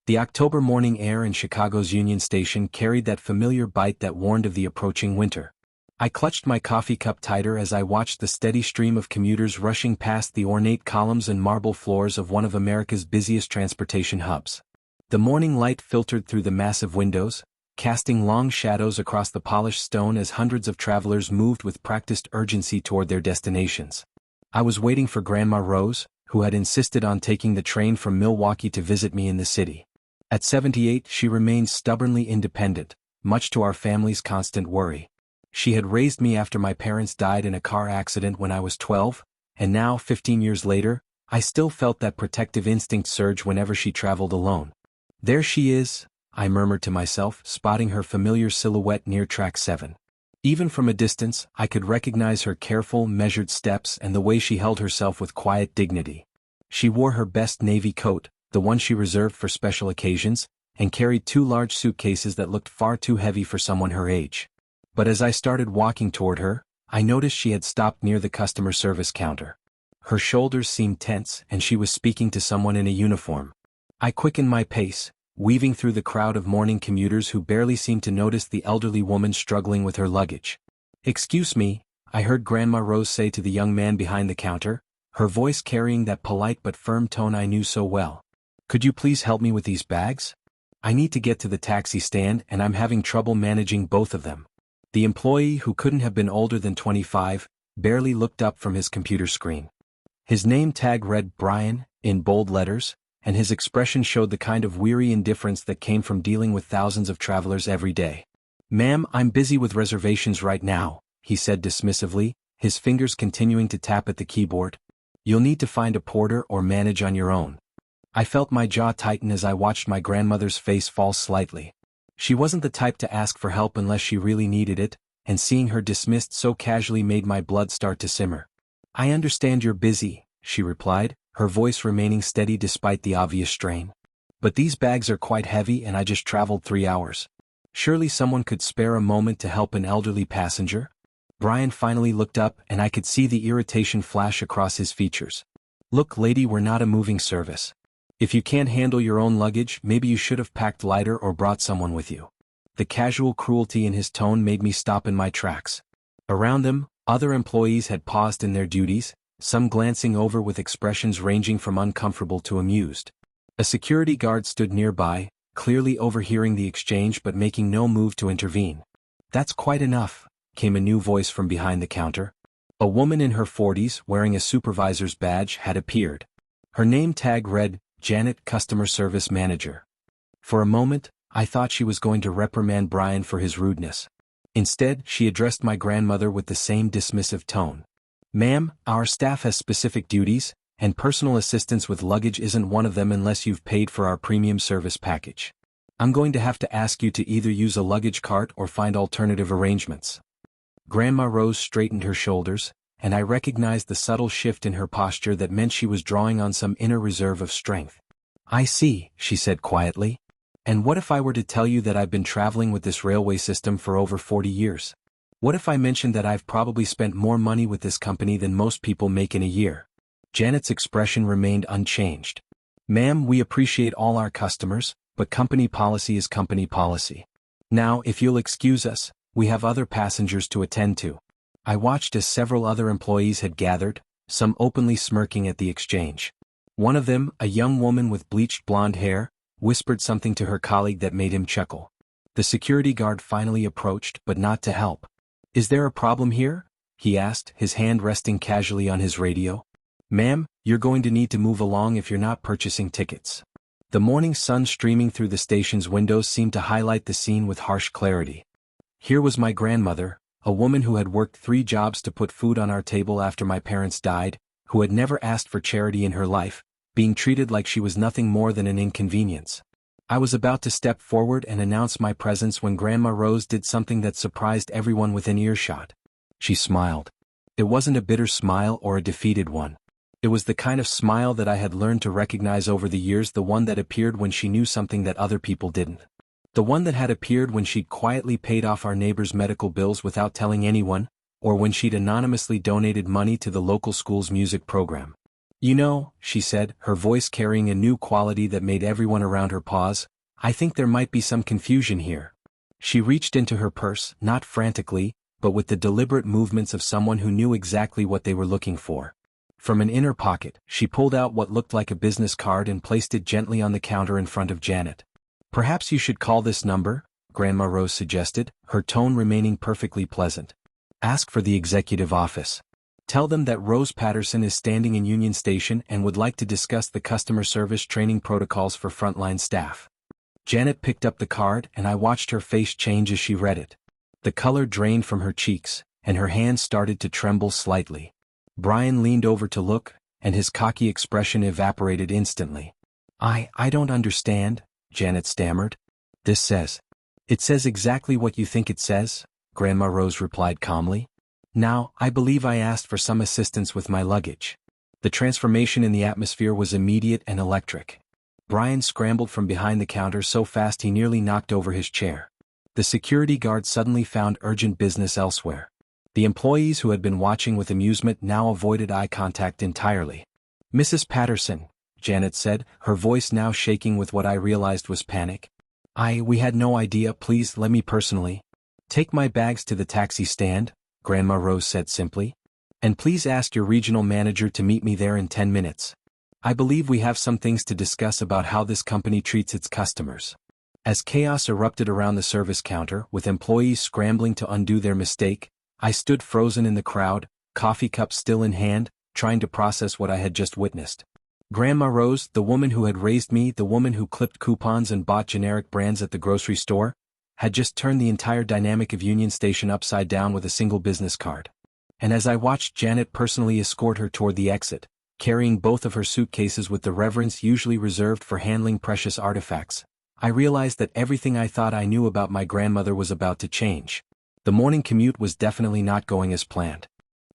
The October morning air in Chicago's Union Station carried that familiar bite that warned of the approaching winter. I clutched my coffee cup tighter as I watched the steady stream of commuters rushing past the ornate columns and marble floors of one of America's busiest transportation hubs. The morning light filtered through the massive windows, casting long shadows across the polished stone as hundreds of travelers moved with practiced urgency toward their destinations. I was waiting for Grandma Rose, who had insisted on taking the train from Milwaukee to visit me in the city. At 78, she remained stubbornly independent, much to our family's constant worry. She had raised me after my parents died in a car accident when I was 12, and now, 15 years later, I still felt that protective instinct surge whenever she traveled alone. There she is, I murmured to myself, spotting her familiar silhouette near Track 7. Even from a distance, I could recognize her careful, measured steps and the way she held herself with quiet dignity. She wore her best navy coat, the one she reserved for special occasions, and carried 2 large suitcases that looked far too heavy for someone her age. But as I started walking toward her, I noticed she had stopped near the customer service counter. Her shoulders seemed tense and she was speaking to someone in a uniform. I quickened my pace, weaving through the crowd of morning commuters who barely seemed to notice the elderly woman struggling with her luggage. "Excuse me," I heard Grandma Rose say to the young man behind the counter, her voice carrying that polite but firm tone I knew so well. "Could you please help me with these bags? I need to get to the taxi stand and I'm having trouble managing both of them." The employee, who couldn't have been older than 25, barely looked up from his computer screen. His name tag read Brian, in bold letters, and his expression showed the kind of weary indifference that came from dealing with thousands of travelers every day. "Ma'am, I'm busy with reservations right now," he said dismissively, his fingers continuing to tap at the keyboard. "You'll need to find a porter or manage on your own." I felt my jaw tighten as I watched my grandmother's face fall slightly. She wasn't the type to ask for help unless she really needed it, and seeing her dismissed so casually made my blood start to simmer. "I understand you're busy," she replied, her voice remaining steady despite the obvious strain. "But these bags are quite heavy and I just traveled 3 hours. Surely someone could spare a moment to help an elderly passenger?" Brian finally looked up and I could see the irritation flash across his features. "Look, lady, we're not a moving service. If you can't handle your own luggage, maybe you should have packed lighter or brought someone with you." The casual cruelty in his tone made me stop in my tracks. Around them, other employees had paused in their duties, some glancing over with expressions ranging from uncomfortable to amused. A security guard stood nearby, clearly overhearing the exchange but making no move to intervene. "That's quite enough," came a new voice from behind the counter. A woman in her 40s, wearing a supervisor's badge, had appeared. Her name tag read, Janet, Customer Service Manager. For a moment, I thought she was going to reprimand Brian for his rudeness. Instead, she addressed my grandmother with the same dismissive tone. "Ma'am, our staff has specific duties, and personal assistance with luggage isn't one of them unless you've paid for our premium service package. I'm going to have to ask you to either use a luggage cart or find alternative arrangements." Grandma Rose straightened her shoulders, and I recognized the subtle shift in her posture that meant she was drawing on some inner reserve of strength. "I see," she said quietly. "And what if I were to tell you that I've been traveling with this railway system for over 40 years? What if I mentioned that I've probably spent more money with this company than most people make in a year?" Janet's expression remained unchanged. "Ma'am, we appreciate all our customers, but company policy is company policy. Now, if you'll excuse us, we have other passengers to attend to." I watched as several other employees had gathered, some openly smirking at the exchange. One of them, a young woman with bleached blonde hair, whispered something to her colleague that made him chuckle. The security guard finally approached, but not to help. "Is there a problem here?" he asked, his hand resting casually on his radio. "Ma'am, you're going to need to move along if you're not purchasing tickets." The morning sun streaming through the station's windows seemed to highlight the scene with harsh clarity. Here was my grandmother, a woman who had worked 3 jobs to put food on our table after my parents died, who had never asked for charity in her life, being treated like she was nothing more than an inconvenience. I was about to step forward and announce my presence when Grandma Rose did something that surprised everyone within earshot. She smiled. It wasn't a bitter smile or a defeated one. It was the kind of smile that I had learned to recognize over the years, the one that appeared when she knew something that other people didn't. The one that had appeared when she'd quietly paid off our neighbor's medical bills without telling anyone, or when she'd anonymously donated money to the local school's music program. You know, she said, her voice carrying a new quality that made everyone around her pause, I think there might be some confusion here. She reached into her purse, not frantically, but with the deliberate movements of someone who knew exactly what they were looking for. From an inner pocket, she pulled out what looked like a business card and placed it gently on the counter in front of Janet. Perhaps you should call this number, Grandma Rose suggested, her tone remaining perfectly pleasant. Ask for the executive office. Tell them that Rose Patterson is standing in Union Station and would like to discuss the customer service training protocols for frontline staff. Janet picked up the card and I watched her face change as she read it. The color drained from her cheeks, and her hands started to tremble slightly. Brian leaned over to look, and his cocky expression evaporated instantly. I don't understand, Janet stammered. It says exactly what you think it says, Grandma Rose replied calmly. Now, I believe I asked for some assistance with my luggage. The transformation in the atmosphere was immediate and electric. Brian scrambled from behind the counter so fast he nearly knocked over his chair. The security guard suddenly found urgent business elsewhere. The employees who had been watching with amusement now avoided eye contact entirely. Mrs. Patterson, Janet said, her voice now shaking with what I realized was panic. We had no idea, please let me personally. Take my bags to the taxi stand, Grandma Rose said simply. And please ask your regional manager to meet me there in 10 minutes. I believe we have some things to discuss about how this company treats its customers. As chaos erupted around the service counter, with employees scrambling to undo their mistake, I stood frozen in the crowd, coffee cup still in hand, trying to process what I had just witnessed. Grandma Rose, the woman who had raised me, the woman who clipped coupons and bought generic brands at the grocery store, had just turned the entire dynamic of Union Station upside down with a single business card. And as I watched Janet personally escort her toward the exit, carrying both of her suitcases with the reverence usually reserved for handling precious artifacts, I realized that everything I thought I knew about my grandmother was about to change. The morning commute was definitely not going as planned.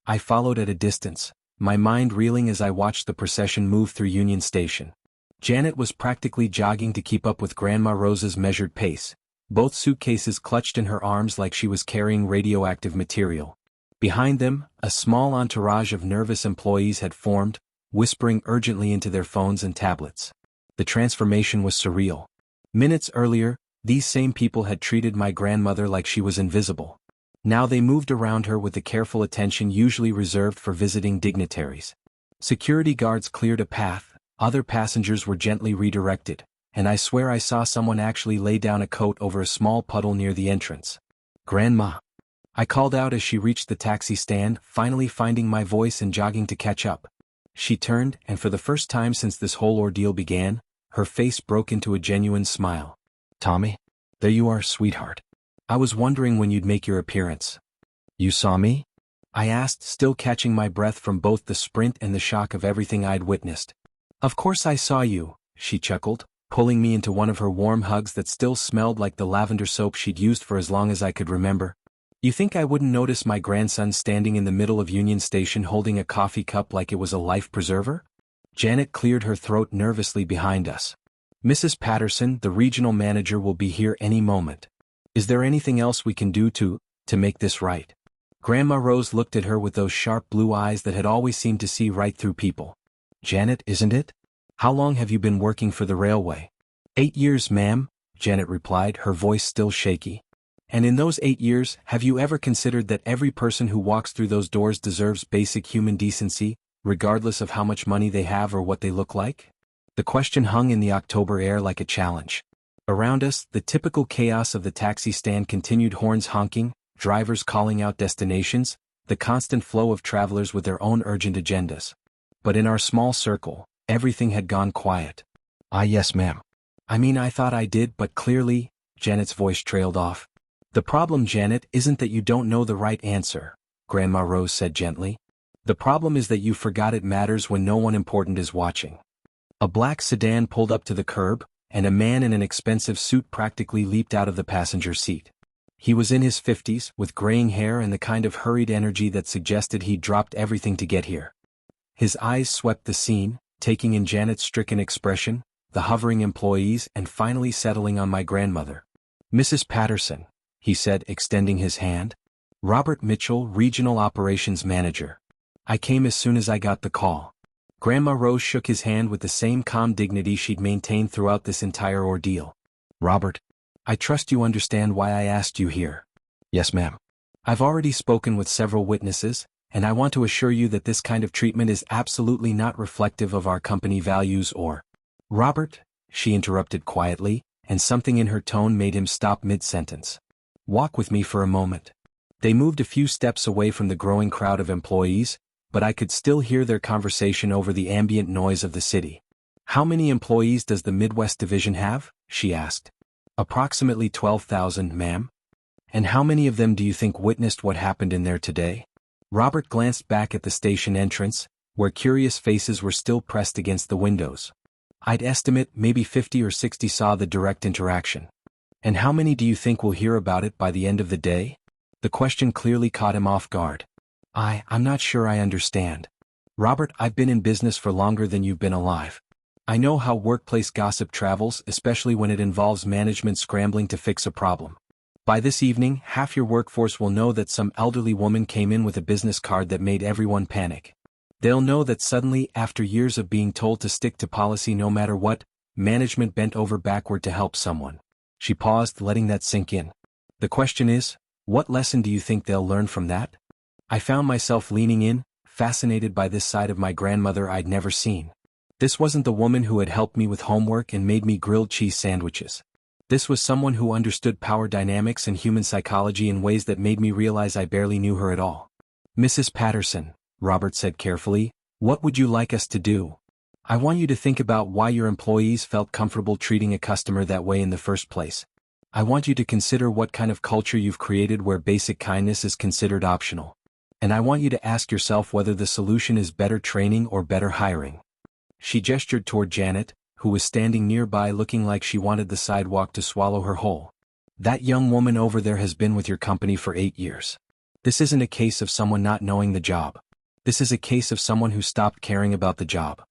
I followed at a distance, my mind reeling as I watched the procession move through Union Station. Janet was practically jogging to keep up with Grandma Rose's measured pace, both suitcases clutched in her arms like she was carrying radioactive material. Behind them, a small entourage of nervous employees had formed, whispering urgently into their phones and tablets. The transformation was surreal. Minutes earlier, these same people had treated my grandmother like she was invisible. Now they moved around her with the careful attention usually reserved for visiting dignitaries. Security guards cleared a path, other passengers were gently redirected, and I swear I saw someone actually lay down a coat over a small puddle near the entrance. Grandma! I called out as she reached the taxi stand, finally finding my voice and jogging to catch up. She turned, and for the first time since this whole ordeal began, her face broke into a genuine smile. Tommy? There you are, sweetheart. I was wondering when you'd make your appearance. You saw me? I asked, still catching my breath from both the sprint and the shock of everything I'd witnessed. Of course I saw you, she chuckled, pulling me into one of her warm hugs that still smelled like the lavender soap she'd used for as long as I could remember. You think I wouldn't notice my grandson standing in the middle of Union Station holding a coffee cup like it was a life preserver? Janet cleared her throat nervously behind us. Mrs. Patterson, the regional manager, will be here any moment. Is there anything else we can do to make this right? Grandma Rose looked at her with those sharp blue eyes that had always seemed to see right through people. Janet, isn't it? How long have you been working for the railway? 8 years, ma'am, Janet replied, her voice still shaky. And in those 8 years, have you ever considered that every person who walks through those doors deserves basic human decency, regardless of how much money they have or what they look like? The question hung in the October air like a challenge. Around us, the typical chaos of the taxi stand continued, horns honking, drivers calling out destinations, the constant flow of travelers with their own urgent agendas. But in our small circle, everything had gone quiet. Yes, ma'am. I thought I did, but clearly, Janet's voice trailed off. The problem, Janet, isn't that you don't know the right answer, Grandma Rose said gently. The problem is that you forgot it matters when no one important is watching. A black sedan pulled up to the curb, and a man in an expensive suit practically leaped out of the passenger seat. He was in his 50s, with graying hair and the kind of hurried energy that suggested he'd dropped everything to get here. His eyes swept the scene, taking in Janet's stricken expression, the hovering employees, and finally settling on my grandmother. Mrs. Patterson, he said, extending his hand. Robert Mitchell, Regional Operations Manager. I came as soon as I got the call. Grandma Rose shook his hand with the same calm dignity she'd maintained throughout this entire ordeal. Robert, I trust you understand why I asked you here. Yes, ma'am. I've already spoken with several witnesses, and I want to assure you that this kind of treatment is absolutely not reflective of our company values or— Robert, she interrupted quietly, and something in her tone made him stop mid-sentence. Walk with me for a moment. They moved a few steps away from the growing crowd of employees, but I could still hear their conversation over the ambient noise of the city. How many employees does the Midwest Division have? She asked. Approximately 12,000, ma'am. And how many of them do you think witnessed what happened in there today? Robert glanced back at the station entrance, where curious faces were still pressed against the windows. I'd estimate maybe 50 or 60 saw the direct interaction. And how many do you think will hear about it by the end of the day? The question clearly caught him off guard. I'm not sure I understand. Robert, I've been in business for longer than you've been alive. I know how workplace gossip travels, especially when it involves management scrambling to fix a problem. By this evening, half your workforce will know that some elderly woman came in with a business card that made everyone panic. They'll know that suddenly, after years of being told to stick to policy no matter what, management bent over backward to help someone. She paused, letting that sink in. The question is, what lesson do you think they'll learn from that? I found myself leaning in, fascinated by this side of my grandmother I'd never seen. This wasn't the woman who had helped me with homework and made me grilled cheese sandwiches. This was someone who understood power dynamics and human psychology in ways that made me realize I barely knew her at all. Mrs. Patterson, Robert said carefully, what would you like us to do? I want you to think about why your employees felt comfortable treating a customer that way in the first place. I want you to consider what kind of culture you've created where basic kindness is considered optional. And I want you to ask yourself whether the solution is better training or better hiring. She gestured toward Janet, who was standing nearby looking like she wanted the sidewalk to swallow her whole. That young woman over there has been with your company for 8 years. This isn't a case of someone not knowing the job. This is a case of someone who stopped caring about the job.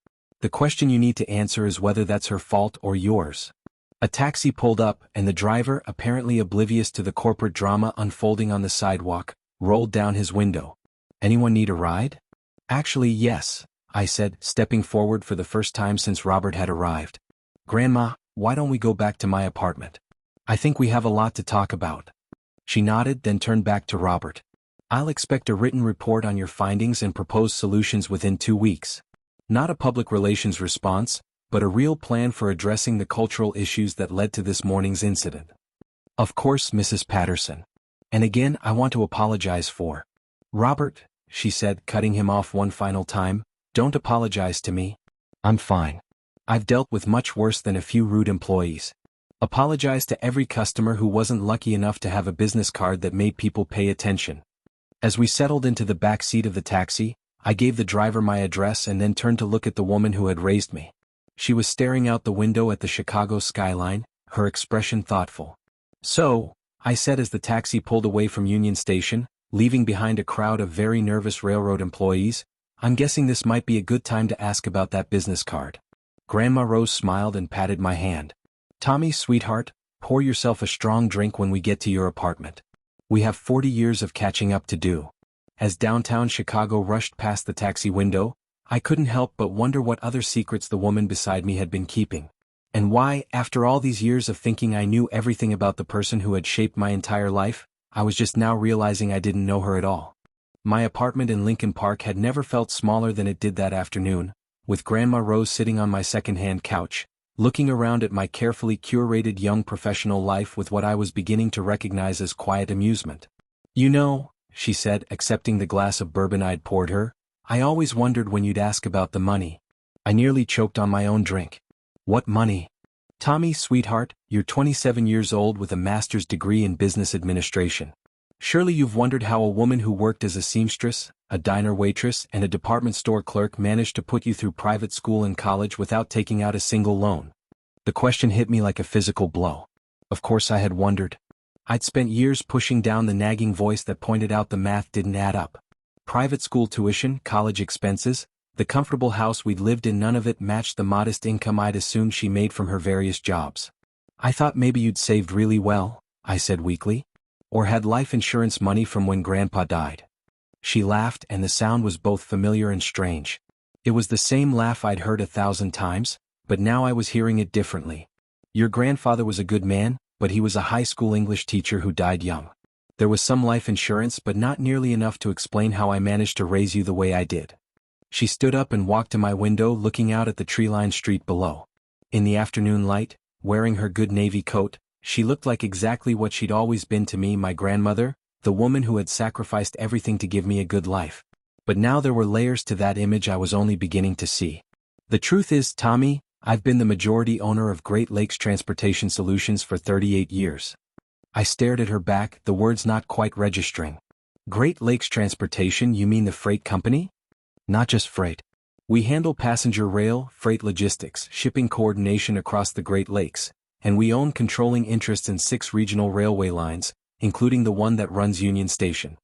The question you need to answer is whether that's her fault or yours. A taxi pulled up, and the driver, apparently oblivious to the corporate drama unfolding on the sidewalk, rolled down his window. Anyone need a ride? Actually, yes, I said, stepping forward for the first time since Robert had arrived. Grandma, why don't we go back to my apartment? I think we have a lot to talk about. She nodded, then turned back to Robert. I'll expect a written report on your findings and proposed solutions within 2 weeks. Not a public relations response, but a real plan for addressing the cultural issues that led to this morning's incident. Of course, Mrs. Patterson. And again, I want to apologize for— Robert, she said, cutting him off one final time, don't apologize to me. I'm fine. I've dealt with much worse than a few rude employees. Apologize to every customer who wasn't lucky enough to have a business card that made people pay attention. As we settled into the back seat of the taxi, I gave the driver my address and then turned to look at the woman who had raised me. She was staring out the window at the Chicago skyline, her expression thoughtful. So, I said as the taxi pulled away from Union Station, leaving behind a crowd of very nervous railroad employees, I'm guessing this might be a good time to ask about that business card. Grandma Rose smiled and patted my hand. Tommy, sweetheart, pour yourself a strong drink when we get to your apartment. We have 40 years of catching up to do. As downtown Chicago rushed past the taxi window, I couldn't help but wonder what other secrets the woman beside me had been keeping. And why, after all these years of thinking I knew everything about the person who had shaped my entire life, I was just now realizing I didn't know her at all. My apartment in Lincoln Park had never felt smaller than it did that afternoon, with Grandma Rose sitting on my second-hand couch, looking around at my carefully curated young professional life with what I was beginning to recognize as quiet amusement. You know, she said, accepting the glass of bourbon I'd poured her, I always wondered when you'd ask about the money. I nearly choked on my own drink. What money? Tommy, sweetheart, you're 27 years old with a master's degree in business administration. Surely you've wondered how a woman who worked as a seamstress, a diner waitress, and a department store clerk managed to put you through private school and college without taking out a single loan. The question hit me like a physical blow. Of course I had wondered. I'd spent years pushing down the nagging voice that pointed out the math didn't add up. Private school tuition, college expenses, the comfortable house we'd lived in, none of it matched the modest income I'd assumed she made from her various jobs. I thought maybe you'd saved really well, I said weakly. Or had life insurance money from when Grandpa died. She laughed, and the sound was both familiar and strange. It was the same laugh I'd heard 1,000 times, but now I was hearing it differently. Your grandfather was a good man, but he was a high school English teacher who died young. There was some life insurance but not nearly enough to explain how I managed to raise you the way I did. She stood up and walked to my window looking out at the tree-lined street below. In the afternoon light, wearing her good navy coat, she looked like exactly what she'd always been to me, my grandmother, the woman who had sacrificed everything to give me a good life. But now there were layers to that image I was only beginning to see. The truth is, Tommy, I've been the majority owner of Great Lakes Transportation Solutions for 38 years. I stared at her back, the words not quite registering. Great Lakes Transportation, you mean the freight company? Not just freight. We handle passenger rail, freight logistics, shipping coordination across the Great Lakes, and we own controlling interests in 6 regional railway lines, including the one that runs Union Station.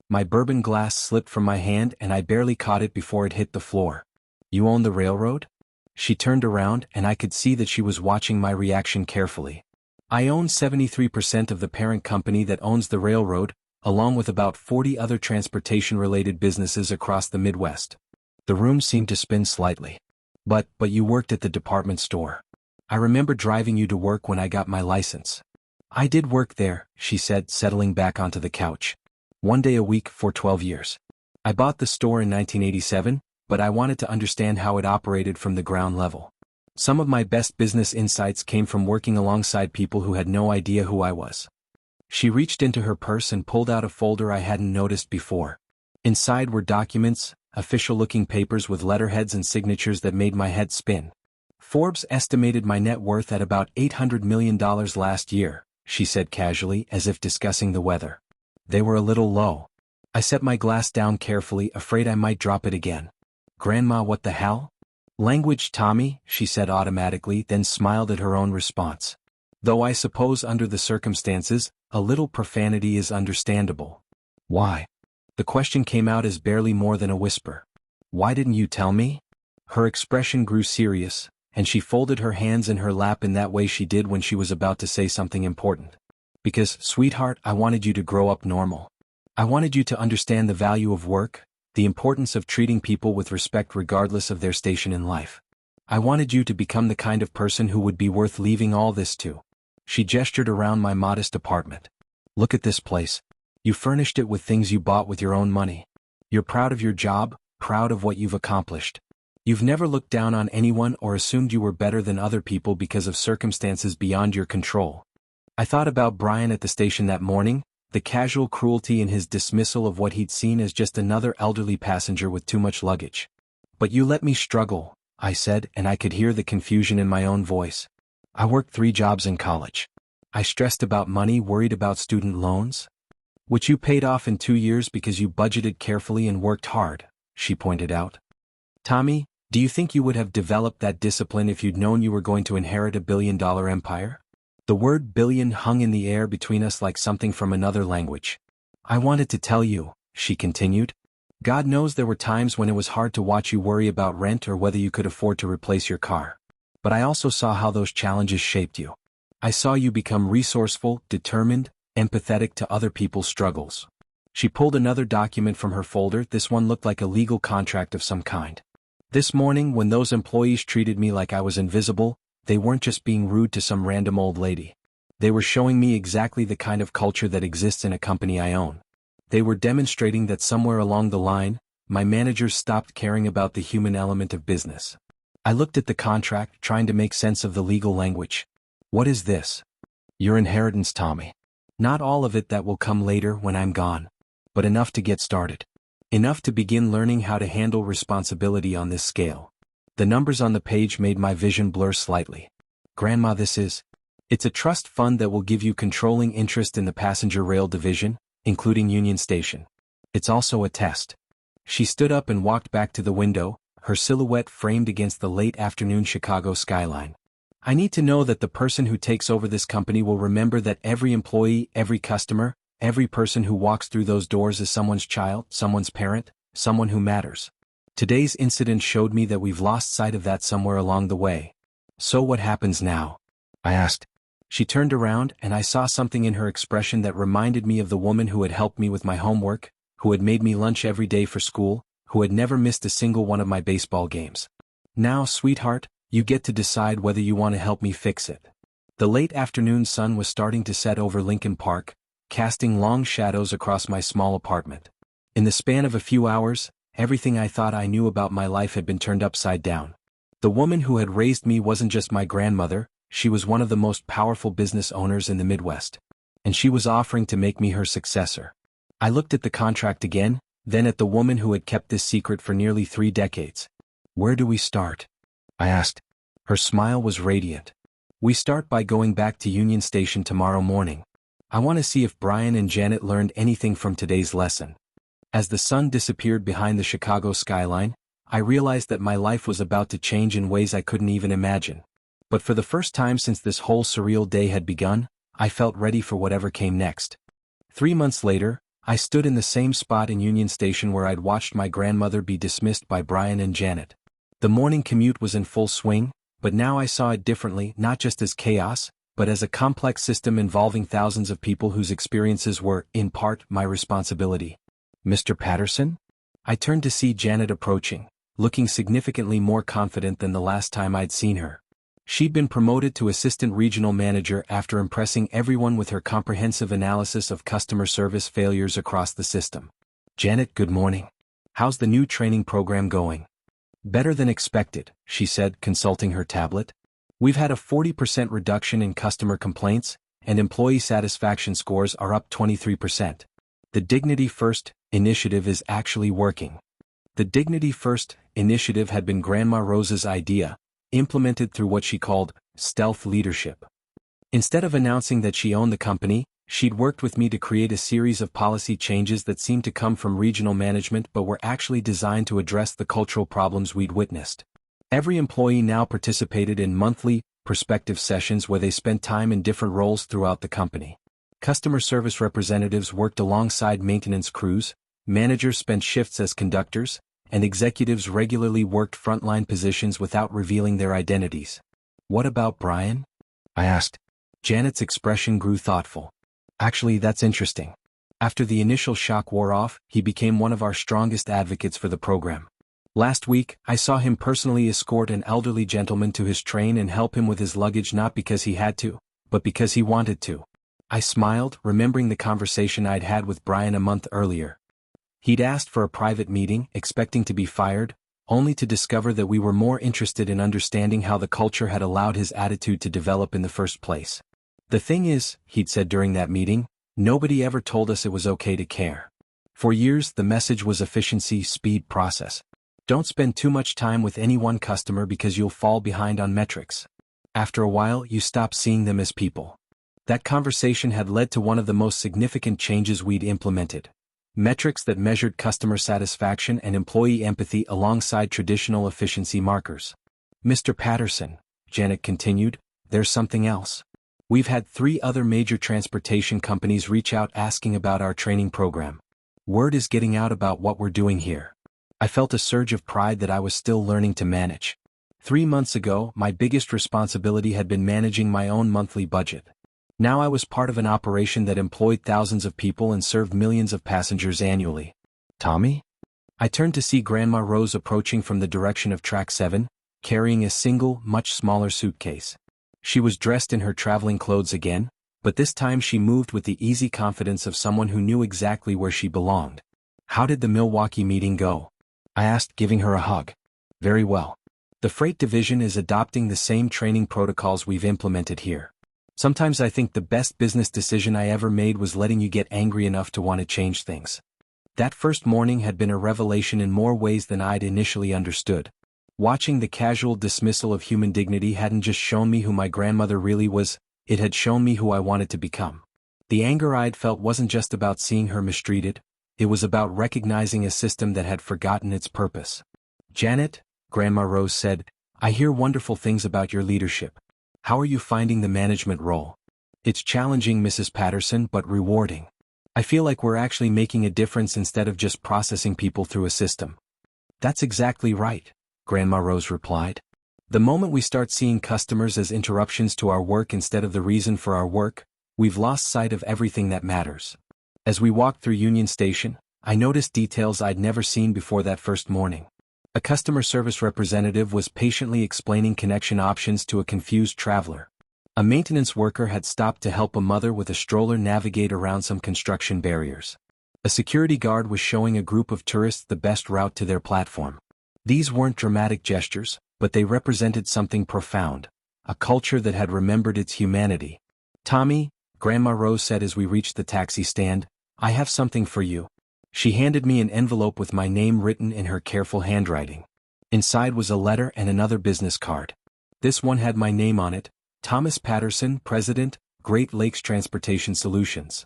My bourbon glass slipped from my hand and I barely caught it before it hit the floor. You own the railroad? She turned around and I could see that she was watching my reaction carefully. I own 73% of the parent company that owns the railroad, along with about 40 other transportation-related businesses across the Midwest. The room seemed to spin slightly. But you worked at the department store. I remember driving you to work when I got my license. I did work there, she said, settling back onto the couch. 1 day a week for 12 years. I bought the store in 1987, but I wanted to understand how it operated from the ground level. Some of my best business insights came from working alongside people who had no idea who I was. She reached into her purse and pulled out a folder I hadn't noticed before. Inside were documents, official-looking papers with letterheads and signatures that made my head spin. Forbes estimated my net worth at about $800 million last year, she said casually, as if discussing the weather. They were a little low. I set my glass down carefully, afraid I might drop it again. Grandma, what the hell? Language, Tommy, she said automatically, then smiled at her own response. Though I suppose under the circumstances, a little profanity is understandable. Why? The question came out as barely more than a whisper. Why didn't you tell me? Her expression grew serious, and she folded her hands in her lap in that way she did when she was about to say something important. Because, sweetheart, I wanted you to grow up normal. I wanted you to understand the value of work, the importance of treating people with respect regardless of their station in life. I wanted you to become the kind of person who would be worth leaving all this to. She gestured around my modest apartment. Look at this place. You furnished it with things you bought with your own money. You're proud of your job, proud of what you've accomplished. You've never looked down on anyone or assumed you were better than other people because of circumstances beyond your control. I thought about Brian at the station that morning, the casual cruelty in his dismissal of what he'd seen as just another elderly passenger with too much luggage. But you let me struggle, I said, and I could hear the confusion in my own voice. I worked 3 jobs in college. I stressed about money, worried about student loans. Which you paid off in 2 years because you budgeted carefully and worked hard, she pointed out. Tommy, do you think you would have developed that discipline if you'd known you were going to inherit a billion-dollar empire? The word billion hung in the air between us like something from another language. I wanted to tell you, she continued. God knows there were times when it was hard to watch you worry about rent or whether you could afford to replace your car. But I also saw how those challenges shaped you. I saw you become resourceful, determined, empathetic to other people's struggles. She pulled another document from her folder. This one looked like a legal contract of some kind. This morning, when those employees treated me like I was invisible, they weren't just being rude to some random old lady. They were showing me exactly the kind of culture that exists in a company I own. They were demonstrating that somewhere along the line, my managers stopped caring about the human element of business. I looked at the contract, trying to make sense of the legal language. What is this? Your inheritance, Tommy. Not all of it that will come later when I'm gone. But enough to get started. Enough to begin learning how to handle responsibility on this scale. The numbers on the page made my vision blur slightly. Grandma, it's a trust fund that will give you controlling interest in the passenger rail division, including Union Station. It's also a test. She stood up and walked back to the window, her silhouette framed against the late afternoon Chicago skyline. I need to know that the person who takes over this company will remember that every employee, every customer, every person who walks through those doors is someone's child, someone's parent, someone who matters. Today's incident showed me that we've lost sight of that somewhere along the way. So what happens now? I asked. She turned around and I saw something in her expression that reminded me of the woman who had helped me with my homework, who had made me lunch every day for school, who had never missed a single one of my baseball games. "Now, sweetheart, you get to decide whether you want to help me fix it." The late afternoon sun was starting to set over Lincoln Park, casting long shadows across my small apartment. In the span of a few hours, everything I thought I knew about my life had been turned upside down. The woman who had raised me wasn't just my grandmother, she was one of the most powerful business owners in the Midwest. And she was offering to make me her successor. I looked at the contract again, then at the woman who had kept this secret for nearly 3 decades. "Where do we start?" I asked. Her smile was radiant. "We start by going back to Union Station tomorrow morning. I want to see if Brian and Janet learned anything from today's lesson." As the sun disappeared behind the Chicago skyline, I realized that my life was about to change in ways I couldn't even imagine. But for the first time since this whole surreal day had begun, I felt ready for whatever came next. 3 months later, I stood in the same spot in Union Station where I'd watched my grandmother be dismissed by Brian and Janet. The morning commute was in full swing, but now I saw it differently, not just as chaos, but as a complex system involving thousands of people whose experiences were, in part, my responsibility. "Mr. Patterson?" I turned to see Janet approaching, looking significantly more confident than the last time I'd seen her. She'd been promoted to assistant regional manager after impressing everyone with her comprehensive analysis of customer service failures across the system. "Janet, good morning. How's the new training program going?" "Better than expected," she said, consulting her tablet. "We've had a 40% reduction in customer complaints, and employee satisfaction scores are up 23%. The Dignity First initiative is actually working." The Dignity First initiative had been Grandma Rose's idea, implemented through what she called stealth leadership. Instead of announcing that she owned the company, she'd worked with me to create a series of policy changes that seemed to come from regional management but were actually designed to address the cultural problems we'd witnessed. Every employee now participated in monthly, perspective sessions where they spent time in different roles throughout the company. Customer service representatives worked alongside maintenance crews, managers spent shifts as conductors, and executives regularly worked frontline positions without revealing their identities. "What about Brian?" I asked. Janet's expression grew thoughtful. "Actually, that's interesting. After the initial shock wore off, he became one of our strongest advocates for the program. Last week, I saw him personally escort an elderly gentleman to his train and help him with his luggage not because he had to, but because he wanted to." I smiled, remembering the conversation I'd had with Brian a month earlier. He'd asked for a private meeting, expecting to be fired, only to discover that we were more interested in understanding how the culture had allowed his attitude to develop in the first place. "The thing is," he'd said during that meeting, "nobody ever told us it was okay to care. For years the message was efficiency, speed, process. Don't spend too much time with any one customer because you'll fall behind on metrics. After a while you stop seeing them as people." That conversation had led to one of the most significant changes we'd implemented. Metrics that measured customer satisfaction and employee empathy alongside traditional efficiency markers. "Mr. Patterson," Janet continued, "there's something else. We've had 3 other major transportation companies reach out asking about our training program. Word is getting out about what we're doing here." I felt a surge of pride that I was still learning to manage. 3 months ago, my biggest responsibility had been managing my own monthly budget. Now I was part of an operation that employed thousands of people and served millions of passengers annually. "Tommy?" I turned to see Grandma Rose approaching from the direction of Track 7, carrying a single, much smaller suitcase. She was dressed in her traveling clothes again, but this time she moved with the easy confidence of someone who knew exactly where she belonged. "How did the Milwaukee meeting go?" I asked, giving her a hug. "Very well. The freight division is adopting the same training protocols we've implemented here. Sometimes I think the best business decision I ever made was letting you get angry enough to want to change things." That first morning had been a revelation in more ways than I'd initially understood. Watching the casual dismissal of human dignity hadn't just shown me who my grandmother really was, it had shown me who I wanted to become. The anger I'd felt wasn't just about seeing her mistreated, it was about recognizing a system that had forgotten its purpose. "Janet," Grandma Rose said, "I hear wonderful things about your leadership. How are you finding the management role?" "It's challenging, Mrs. Patterson, but rewarding. I feel like we're actually making a difference instead of just processing people through a system." "That's exactly right," Grandma Rose replied. "The moment we start seeing customers as interruptions to our work instead of the reason for our work, we've lost sight of everything that matters." As we walked through Union Station, I noticed details I'd never seen before that first morning. A customer service representative was patiently explaining connection options to a confused traveler. A maintenance worker had stopped to help a mother with a stroller navigate around some construction barriers. A security guard was showing a group of tourists the best route to their platform. These weren't dramatic gestures, but they represented something profound, a culture that had remembered its humanity. "Tommy," Grandma Rose said as we reached the taxi stand, "I have something for you." She handed me an envelope with my name written in her careful handwriting. Inside was a letter and another business card. This one had my name on it, Thomas Patterson, President, Great Lakes Transportation Solutions.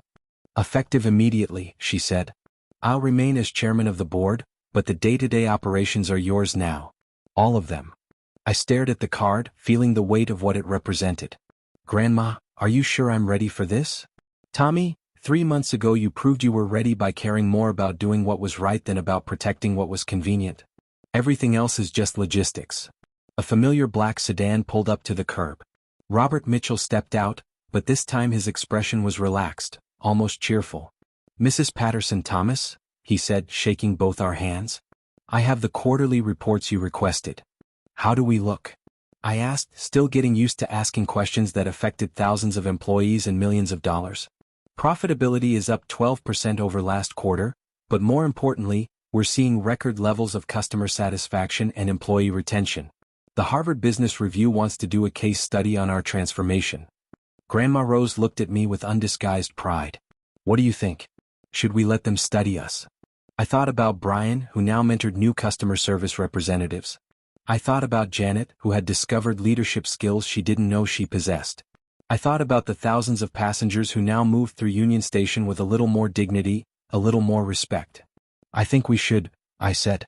"Effective immediately," she said. "I'll remain as chairman of the board, but the day-to-day operations are yours now. All of them." I stared at the card, feeling the weight of what it represented. "Grandma, are you sure I'm ready for this?" "Tommy, 3 months ago you proved you were ready by caring more about doing what was right than about protecting what was convenient. Everything else is just logistics." A familiar black sedan pulled up to the curb. Robert Mitchell stepped out, but this time his expression was relaxed, almost cheerful. "Mrs. Patterson Thomas," he said, shaking both our hands. "I have the quarterly reports you requested." "How do we look?" I asked, still getting used to asking questions that affected thousands of employees and millions of dollars. "Profitability is up 12% over last quarter, but more importantly, we're seeing record levels of customer satisfaction and employee retention. The Harvard Business Review wants to do a case study on our transformation." Grandma Rose looked at me with undisguised pride. "What do you think? Should we let them study us?" I thought about Brian, who now mentored new customer service representatives. I thought about Janet, who had discovered leadership skills she didn't know she possessed. I thought about the thousands of passengers who now moved through Union Station with a little more dignity, a little more respect. "I think we should," I said.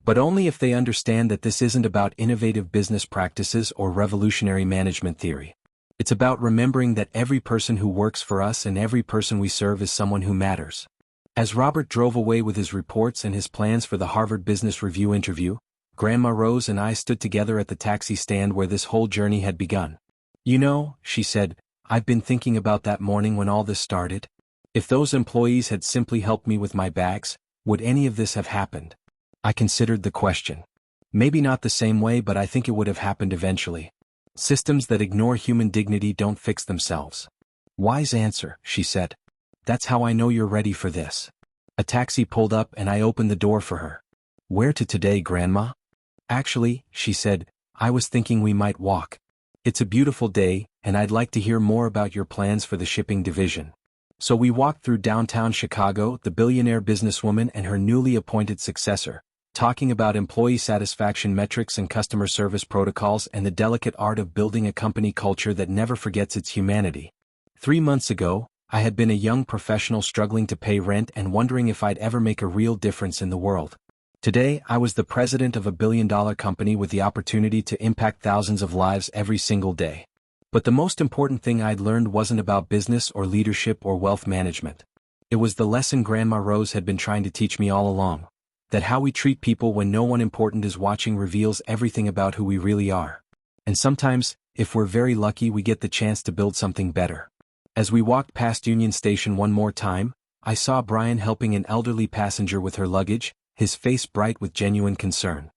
"But only if they understand that this isn't about innovative business practices or revolutionary management theory. It's about remembering that every person who works for us and every person we serve is someone who matters." As Robert drove away with his reports and his plans for the Harvard Business Review interview, Grandma Rose and I stood together at the taxi stand where this whole journey had begun. "You know," she said, "I've been thinking about that morning when all this started. If those employees had simply helped me with my bags, would any of this have happened?" I considered the question. Maybe not the same way, but I think it would have happened eventually. Systems that ignore human dignity don't fix themselves. "Wise answer," she said. "That's how I know you're ready for this." A taxi pulled up and I opened the door for her. "Where to today, Grandma?" "Actually," she said, "I was thinking we might walk. It's a beautiful day, and I'd like to hear more about your plans for the shipping division." So we walked through downtown Chicago, the billionaire businesswoman and her newly appointed successor, talking about employee satisfaction metrics and customer service protocols and the delicate art of building a company culture that never forgets its humanity. 3 months ago, I had been a young professional struggling to pay rent and wondering if I'd ever make a real difference in the world. Today, I was the president of a billion-dollar company with the opportunity to impact thousands of lives every single day. But the most important thing I'd learned wasn't about business or leadership or wealth management. It was the lesson Grandma Rose had been trying to teach me all along, that how we treat people when no one important is watching reveals everything about who we really are. And sometimes, if we're very lucky, we get the chance to build something better. As we walked past Union Station one more time, I saw Brian helping an elderly passenger with her luggage, his face bright with genuine concern.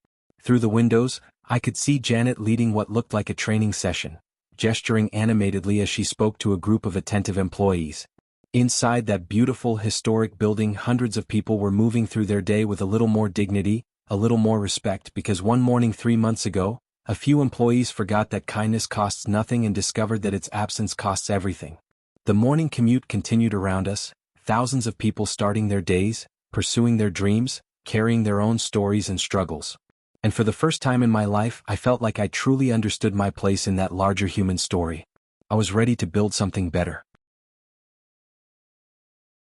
Through the windows, I could see Janet leading what looked like a training session, gesturing animatedly as she spoke to a group of attentive employees. Inside that beautiful historic building, hundreds of people were moving through their day with a little more dignity, a little more respect, because one morning 3 months ago, a few employees forgot that kindness costs nothing and discovered that its absence costs everything. The morning commute continued around us, thousands of people starting their days, pursuing their dreams, carrying their own stories and struggles. And for the first time in my life, I felt like I truly understood my place in that larger human story. I was ready to build something better.